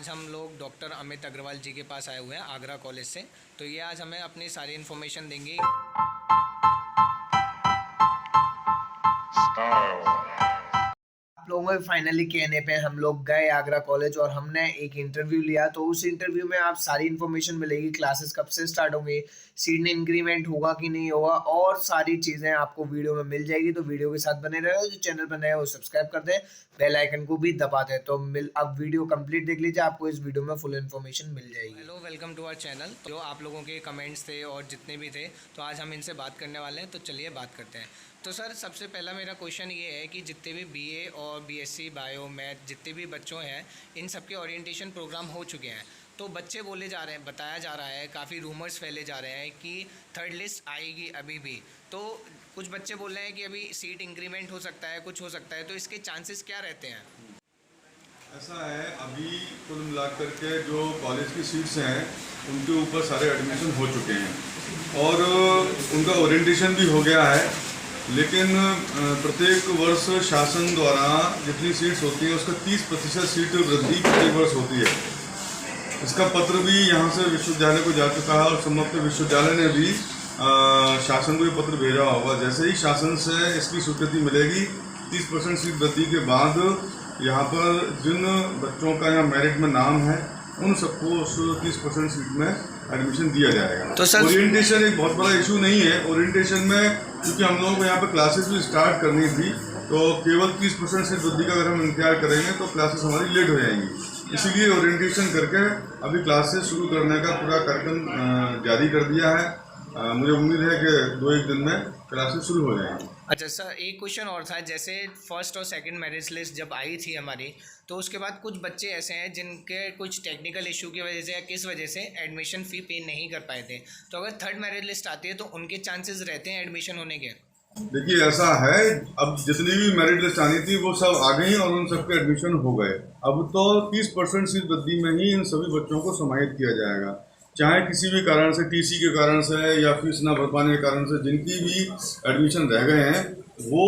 आज हम लोग डॉक्टर अमित अग्रवाल जी के पास आए हुए हैं आगरा कॉलेज से। तो ये आज हमें अपनी सारी इन्फॉर्मेशन देंगे। आप लोगों के फाइनली कहने पे हम लोग गए आगरा कॉलेज और हमने एक इंटरव्यू लिया। तो उस इंटरव्यू में आप सारी इन्फॉर्मेशन मिलेगी, क्लासेस कब से स्टार्ट होंगे, सीट इंक्रीमेंट होगा कि नहीं होगा, और सारी चीज़ें आपको वीडियो में मिल जाएगी। तो वीडियो के साथ बने रहो, जो चैनल पर नए हैं वो सब्सक्राइब कर दें, बेल आइकन को भी दबा दें। तो अब वीडियो कंप्लीट देख लीजिए, आपको इस वीडियो में फुल इन्फॉर्मेशन मिल जाएगी। Hello, welcome to our channel. जो आप लोगों के कमेंट्स थे और जितने भी थे, तो आज हम इनसे बात करने वाले हैं। तो चलिए बात करते हैं। तो सर, सबसे पहला मेरा क्वेश्चन ये है कि जितने भी बीए और बीएससी बायो मैथ जितने भी बच्चों हैं, इन सबके ओरिएंटेशन प्रोग्राम हो चुके हैं। तो बच्चे बोले जा रहे हैं, बताया जा रहा है, काफ़ी रूमर्स फैले जा रहे हैं कि थर्ड लिस्ट आएगी अभी भी। तो कुछ बच्चे बोल रहे हैं कि अभी सीट इंक्रीमेंट हो सकता है, कुछ हो सकता है। तो इसके चांसेस क्या रहते हैं? ऐसा है, अभी कुल मिलाकर के जो कॉलेज की सीट्स हैं उनके ऊपर सारे एडमिशन हो चुके हैं और उनका ओरिएंटेशन भी हो गया है। लेकिन प्रत्येक वर्ष शासन द्वारा जितनी सीट्स होती हैं उसका 30% सीट वृद्धि प्रत्येक वर्ष होती है। इसका पत्र भी यहाँ से विश्वविद्यालय को जा चुका है और संबद्ध विश्वविद्यालय ने भी शासन को ये पत्र भेजा होगा। जैसे ही शासन से इसकी स्वीकृति मिलेगी, 30% सीट वृद्धि के बाद यहाँ पर जिन बच्चों का यहाँ मेरिट में नाम है उन सबको उस 30% सीट में एडमिशन दिया जाएगा। तो सर, ओरिएंटेशन एक बहुत बड़ा इशू नहीं है। ओरिएंटेशन में क्योंकि हम लोगों को यहाँ पर क्लासेस भी स्टार्ट करनी थी, तो केवल 30% सीट वृद्धि का अगर हम इंतजार करेंगे तो क्लासेस हमारी लेट हो जाएंगी। इसीलिए ओरिएंटेशन करके अभी क्लासेस शुरू करने का पूरा कार्यक्रम जारी कर दिया है। मुझे उम्मीद है कि 2-1 दिन में क्लासेस शुरू हो जाएंगी। अच्छा सर, एक क्वेश्चन और था। जैसे फर्स्ट और सेकंड मेरिट लिस्ट जब आई थी हमारी, तो उसके बाद कुछ बच्चे ऐसे हैं जिनके कुछ टेक्निकल इशू की वजह से या किस वजह से एडमिशन फ़ी पे नहीं कर पाए थे। तो अगर थर्ड मेरिट लिस्ट आती है तो उनके चांसेस रहते हैं एडमिशन होने के? देखिए, ऐसा है, अब जितनी भी मेरिट लिस्ट आनी थी वो सब आ गई और उन सबके एडमिशन हो गए। अब तो 30% सीट वृद्धि में ही इन सभी बच्चों को समाहित किया जाएगा। चाहे किसी भी कारण से, टीसी के कारण से या फीस ना भर पाने के कारण से जिनकी भी एडमिशन रह गए हैं, वो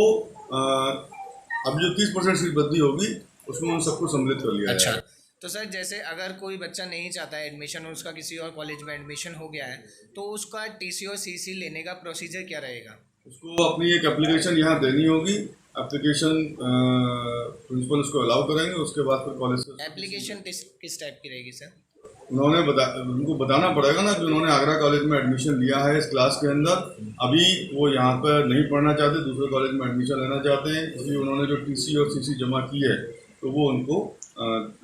अब जो 30% सीट वृद्धि होगी उसमें उन सबको सम्मिलित कर लिया अच्छा। जाएगा। तो सर, जैसे अगर कोई बच्चा नहीं चाहता है एडमिशन, उसका किसी और कॉलेज में एडमिशन हो गया है, तो उसका टीसी और सीसी लेने का प्रोसीजर क्या रहेगा? उसको अपनी एक एप्लीकेशन यहाँ देनी होगी। एप्लीकेशन प्रिंसिपल उसको अलाउ करेंगे, उसके बाद फिर कॉलेज से एप्लीकेशन किस टाइप की रहेगी सर? उनको बताना पड़ेगा ना कि उन्होंने आगरा कॉलेज में एडमिशन लिया है इस क्लास के अंदर, अभी वो यहाँ पर नहीं पढ़ना चाहते, दूसरे कॉलेज में एडमिशन लेना चाहते हैं, इसलिए उन्होंने जो टीसी और सीसी जमा की है तो वो उनको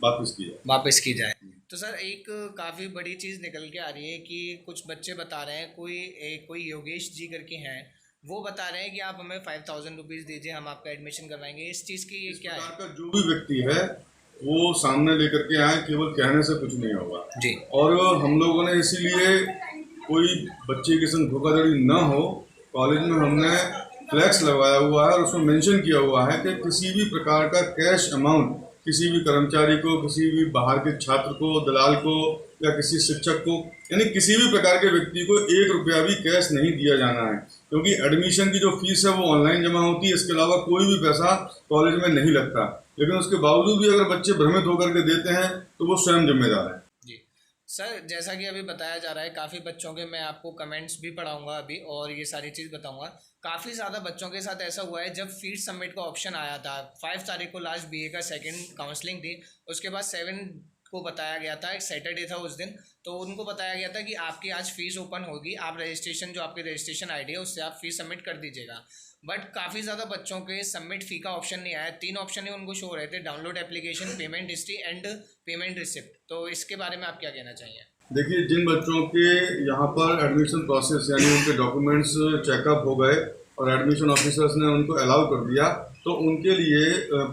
वापस की जाए। तो सर, एक काफ़ी बड़ी चीज़ निकल के आ रही है कि कुछ बच्चे बता रहे हैं, कोई योगेश जी करके हैं, वो बता रहे हैं कि आप हमें 5000 रुपीज़ दीजिए, हम आपका एडमिशन करवाएंगे। इस चीज़ की क्या है? का जो भी व्यक्ति है वो सामने लेकर के आए, केवल कहने से कुछ नहीं होगा जी। और हम लोगों ने इसीलिए कोई बच्चे के संग धोखाधड़ी न हो, कॉलेज में हमने फ्लैक्स लगाया हुआ है और उसमें मेंशन किया हुआ है कि किसी भी प्रकार का कैश अमाउंट किसी भी कर्मचारी को, किसी भी बाहर के छात्र को, दलाल को या किसी शिक्षक को, यानी किसी भी प्रकार के व्यक्ति को 1 रुपया भी कैश नहीं दिया जाना है। क्योंकि एडमिशन की जो फीस है वो ऑनलाइन जमा होती है, इसके अलावा कोई भी पैसा कॉलेज में नहीं लगता। लेकिन उसके बावजूद भी अगर बच्चे भ्रमित होकर के देते हैं तो वो स्वयं जिम्मेदार है। जी सर, जैसा कि अभी बताया जा रहा है, काफ़ी बच्चों के, मैं आपको कमेंट्स भी पढ़ाऊंगा अभी और ये सारी चीज़ बताऊंगा। काफ़ी ज़्यादा बच्चों के साथ ऐसा हुआ है, जब फीस सबमिट का ऑप्शन आया था 5 तारीख को, लास्ट बीए का सेकंड काउंसलिंग थी, उसके बाद 7 को बताया गया था, एक सैटरडे था उस दिन, तो उनको बताया गया था कि आपकी आज फीस ओपन होगी, आप रजिस्ट्रेशन, जो आपकी रजिस्ट्रेशन आईडी है उससे आप फीस सबमिट कर दीजिएगा। बट काफ़ी ज़्यादा बच्चों के सबमिट फ़ी का ऑप्शन नहीं आया। 3 ऑप्शन ही उनको शो हो रहे थे: download application, payment history and payment receipt. तो इसके बारे में आप क्या कहना चाहिए? देखिए, जिन बच्चों के यहाँ पर एडमिशन प्रोसेस यानी उनके डॉक्यूमेंट्स चेकअप हो गए और एडमिशन ऑफिसर्स ने उनको अलाउ कर दिया, तो उनके लिए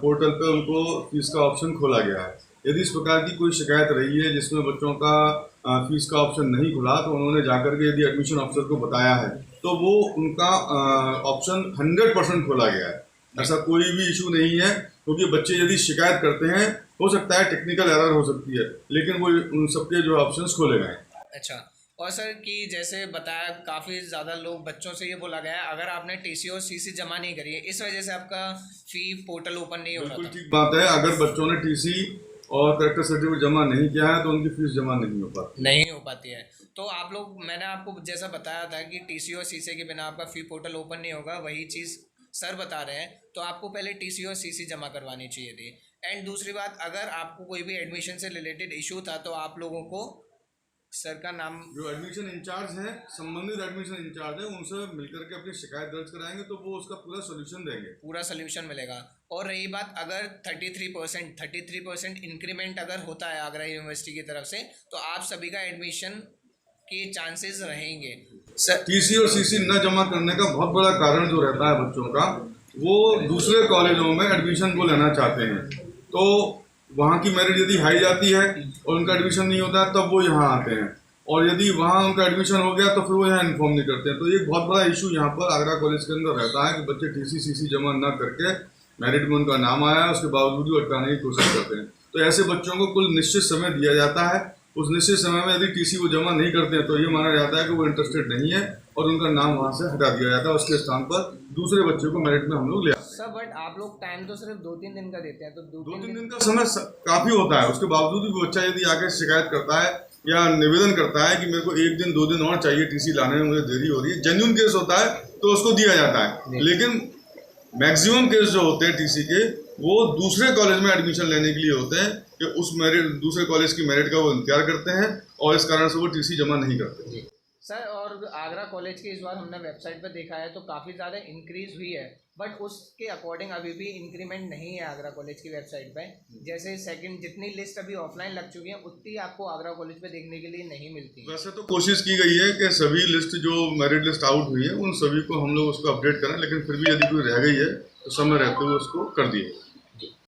पोर्टल पे उनको फीस का ऑप्शन खोला गया है। यदि इस प्रकार की कोई शिकायत रही है जिसमें बच्चों का फीस का ऑप्शन नहीं खुला, तो उन्होंने जाकर के यदि एडमिशन ऑफिसर को बताया है तो वो उनका ऑप्शन 100% खोला गया है। ऐसा कोई भी इशू नहीं है, क्योंकि बच्चे यदि शिकायत करते हैं, हो सकता है टेक्निकल एरर हो सकती है, लेकिन वो उन सबके जो ऑप्शंस खोले गए हैं। अच्छा। और सर, कि जैसे बताया, काफ़ी ज़्यादा लोग, बच्चों से ये बोला गया है अगर आपने टीसी और सीसी जमा नहीं करी है, इस वजह से आपका फ़ी पोर्टल ओपन नहीं हो रहा था। बिल्कुल ठीक बात है। अगर बच्चों ने टीसी और करेक्टर सर्टिफिकेट जमा नहीं किया है तो उनकी फीस जमा नहीं हो पाती। नहीं हो पाती है। तो आप लोग, मैंने आपको जैसा बताया था कि टीसी और सीसी के बिना आपका फी पोर्टल ओपन नहीं होगा, वही चीज़ सर बता रहे हैं। तो आपको पहले टीसी और सीसी जमा करवानी चाहिए थी। एंड दूसरी बात, अगर आपको कोई भी एडमिशन से रिलेटेड इशू था तो आप लोगों को सर का नाम, जो एडमिशन इंचार्ज है, संबंधित एडमिशन इंचार्ज है, उनसे मिलकर के अपनी शिकायत दर्ज कराएंगे तो वो उसका पूरा सोल्यूशन देंगे, पूरा सोल्यूशन मिलेगा। और रही बात, अगर 33% इंक्रीमेंट अगर होता है आगरा यूनिवर्सिटी की तरफ से, तो आप सभी का एडमिशन के चांसेस रहेंगे। सर, टीसी और सीसी न जमा करने का बहुत बड़ा कारण जो रहता है बच्चों का, वो दूसरे कॉलेजों में एडमिशन को लेना चाहते हैं, तो वहाँ की मेरिट यदि हाई जाती है और उनका एडमिशन नहीं होता है तब वो यहाँ आते हैं, और यदि वहाँ उनका एडमिशन हो गया तो फिर वो यहाँ इन्फॉर्म नहीं करते हैं। तो ये बहुत बड़ा इशू यहाँ पर आगरा कॉलेज के अंदर रहता है कि बच्चे टीसी सीसी जमा न करके मेरिट में उनका नाम आया है उसके बावजूद भी अटकाने की कोशिश करते हैं। तो ऐसे बच्चों को कुल निश्चित समय दिया जाता है, उस निश्चित समय में यदि टीसी वो जमा नहीं करते हैं तो ये माना जाता है कि वो इंटरेस्टेड नहीं है और उनका नाम वहाँ से हटा दिया जाता है, उसके स्थान पर दूसरे बच्चे को मेरिट में हम लोग ले आते हैं। सर बट आप लोग टाइम तो सिर्फ 2-3 दिन का देते हैं, तो दो 2-3 दिन का समय काफी होता है। उसके बावजूद भी बच्चा यदि आके शिकायत करता है या निवेदन करता है कि मेरे को 1 दिन 2 दिन और चाहिए टीसी लाने में, मुझे देरी हो रही है, जेन्युइन केस होता है तो उसको दिया जाता है। लेकिन मैक्सिमम केस जो होते हैं टीसी के, वो दूसरे कॉलेज में एडमिशन लेने के लिए होते हैं कि उस मेरिट, दूसरे कॉलेज की मेरिट का वो इंतजार करते हैं और इस कारण से वो टीसी जमा नहीं करते। सर, और आगरा कॉलेज के इस बार हमने वेबसाइट पर देखा है तो काफ़ी ज़्यादा इंक्रीज हुई है, बट उसके अकॉर्डिंग अभी भी इंक्रीमेंट नहीं है आगरा कॉलेज की वेबसाइट पे। जैसे सेकंड जितनी लिस्ट अभी ऑफलाइन लग चुकी है उतनी आपको आगरा कॉलेज पे देखने के लिए नहीं मिलती। वैसे तो कोशिश की गई है कि सभी लिस्ट जो मेरिट लिस्ट आउट हुई है उन सभी को हम लोग उसको अपडेट करें, लेकिन फिर भी यदि कोई रह गई है तो समय रहते हुए उसको कर दिए।